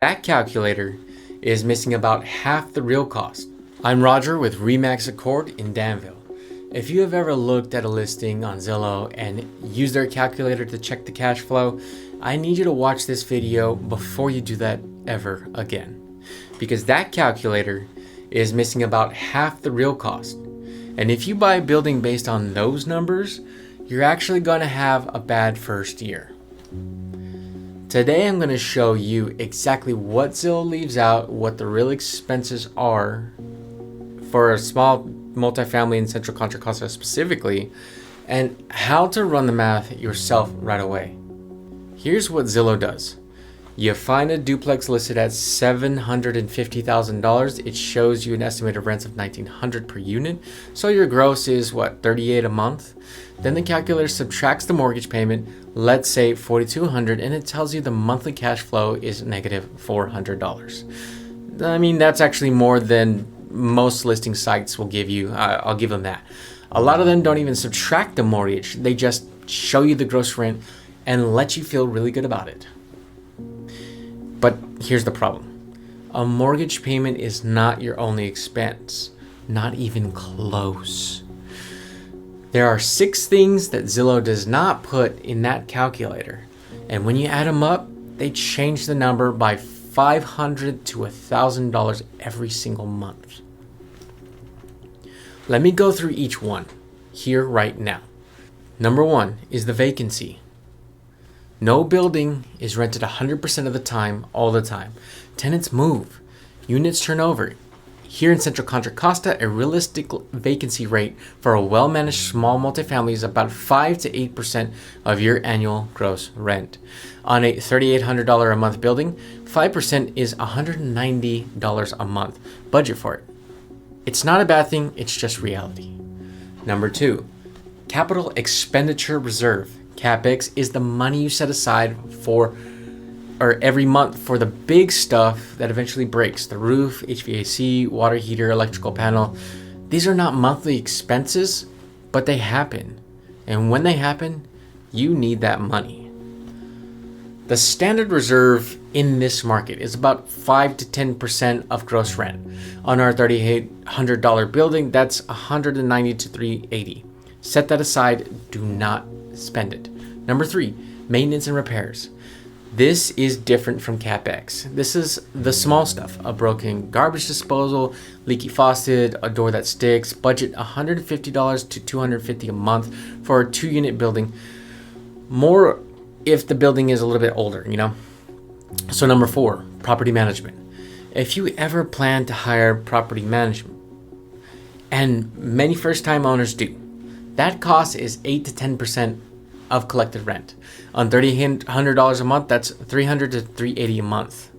That calculator is missing about half the real cost. I'm Roger with Remax Accord in Danville. If you have ever looked at a listing on Zillow and used their calculator to check the cash flow, I need you to watch this video before you do that ever again. Because that calculator is missing about half the real cost. And if you buy a building based on those numbers, you're actually going to have a bad first year. Today I'm going to show you exactly what Zillow leaves out, what the real expenses are for a small multifamily in Central Contra Costa specifically, and how to run the math yourself right away. Here's what Zillow does. You find a duplex listed at $750,000. It shows you an estimated rents of $1,900 per unit. So your gross is what, $38 a month? Then the calculator subtracts the mortgage payment, let's say $4,200, and it tells you the monthly cash flow is negative $400. I mean, that's actually more than most listing sites will give you. I'll give them that. A lot of them don't even subtract the mortgage. They just show you the gross rent and let you feel really good about it. But here's the problem. A mortgage payment is not your only expense. Not even close. There are 6 things that Zillow does not put in that calculator. And when you add them up, they change the number by $500 to $1,000 every single month. Let me go through each one here right now. Number 1 is the vacancy. No building is rented 100% of the time, all the time. Tenants move. Units turn over. Here in Central Contra Costa, a realistic vacancy rate for a well-managed small multifamily is about 5 to 8% of your annual gross rent. On a $3,800 a month building, 5% is $190 a month. Budget for it. It's not a bad thing, it's just reality. Number 2, capital expenditure reserve. CapEx is the money you set aside for every month for the big stuff that eventually breaks. The roof, HVAC, water heater, electrical panel. These are not monthly expenses, but they happen. And when they happen, you need that money. The standard reserve in this market is about 5 to 10% of gross rent. On our $3,800 building, that's $190 to $380. Set that aside, do not spend it. Number 3, maintenance and repairs. This is different from CapEx. This is the small stuff: a broken garbage disposal, leaky faucet, a door that sticks. Budget $150 to $250 a month for a 2-unit building. More if the building is a little bit older, So number 4, property management. If you ever plan to hire property management, and many first-time owners do, that cost is 8 to 10% of collected rent. On $3,800 a month, that's $300 to $380 a month.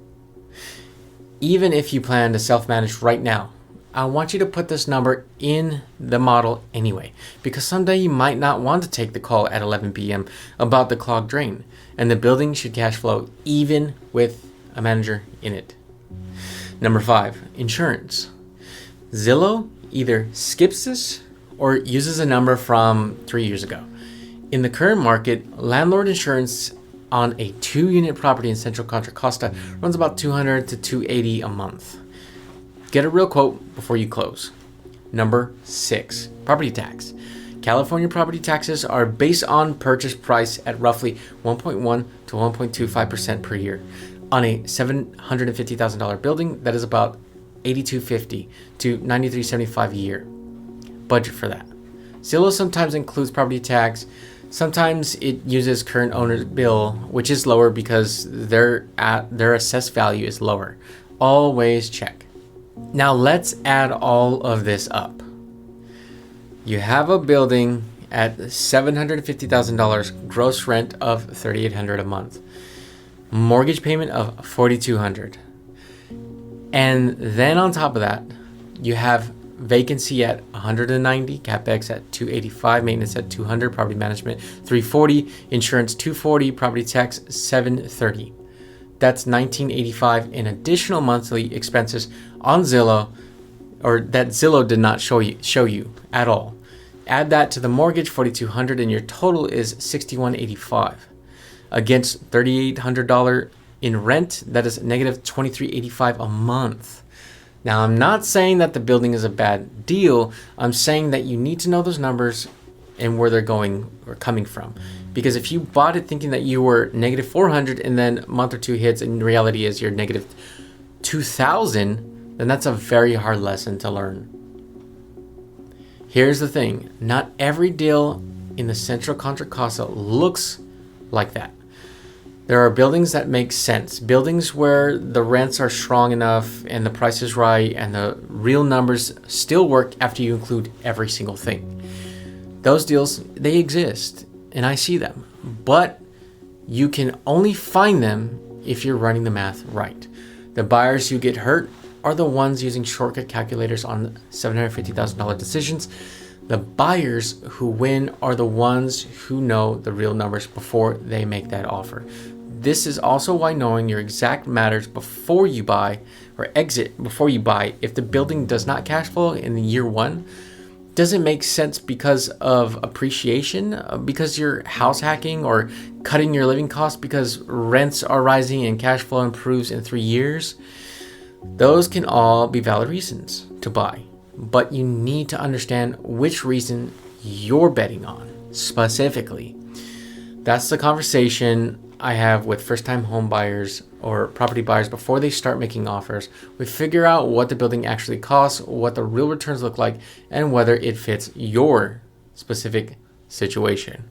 Even if you plan to self-manage right now, I want you to put this number in the model anyway, because someday you might not want to take the call at 11 p.m. about the clogged drain, and the building should cash flow even with a manager in it. Number 5, insurance. Zillow either skips this or uses a number from 3 years ago. In the current market, landlord insurance on a 2-unit property in Central Contra Costa runs about $200 to $280 a month. Get a real quote before you close. Number 6, property tax. California property taxes are based on purchase price at roughly 1.1 to 1.25% per year. On a $750,000 building, that is about $8,250 to $9,375 a year. Budget for that. Zillow sometimes includes property tax. Sometimes it uses current owner's bill, which is lower because their assessed value is lower. Always check. Now let's add all of this up. You have a building at $750,000, gross rent of $3,800 a month, mortgage payment of $4,200, and then on top of that, you have vacancy at $190, CapEx at $285, maintenance at $200, property management $340, insurance $240, property tax $730. That's $1,985 in additional monthly expenses on Zillow, or that Zillow did not show you at all. Add that to the mortgage, $4,200, and your total is $6,185 against $3,800 In rent, that is negative $23.85 a month. Now, I'm not saying that the building is a bad deal. I'm saying that you need to know those numbers and where they're going or coming from. Because if you bought it thinking that you were negative 400 and then a month or two hits and reality is you're negative 2,000, then that's a very hard lesson to learn. Here's the thing. Not every deal in the Central Contra Costa looks like that. There are buildings that make sense. Buildings where the rents are strong enough and the price is right and the real numbers still work after you include every single thing. Those deals, they exist and I see them. But you can only find them if you're running the math right. The buyers who get hurt are the ones using shortcut calculators on $750,000 decisions. The buyers who win are the ones who know the real numbers before they make that offer. This is also why knowing your exact matters before you buy or exit before you buy. If the building does not cash flow in the year one, doesn't make sense because of appreciation, because you're house hacking or cutting your living costs because rents are rising and cash flow improves in 3 years. Those can all be valid reasons to buy, but you need to understand which reason you're betting on specifically. That's the conversation I have with first-time home buyers or property buyers before they start making offers. We figure out what the building actually costs, what the real returns look like, and whether it fits your specific situation.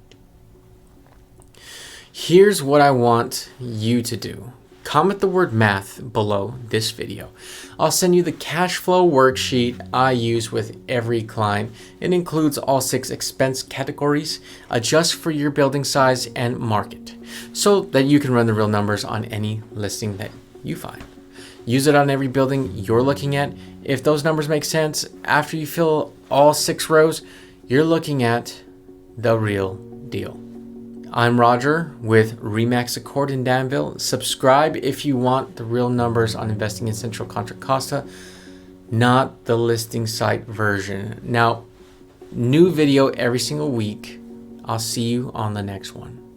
Here's what I want you to do. Comment the word math below this video. I'll send you the cash flow worksheet I use with every client. It includes all 6 expense categories, adjust for your building size and market, so that you can run the real numbers on any listing that you find. Use it on every building you're looking at. If those numbers make sense, after you fill all 6 rows, you're looking at the real deal. I'm Roger with Remax Accord in Danville. Subscribe if you want the real numbers on investing in Central Contra Costa, not the listing site version. Now, new video every single week. I'll see you on the next one.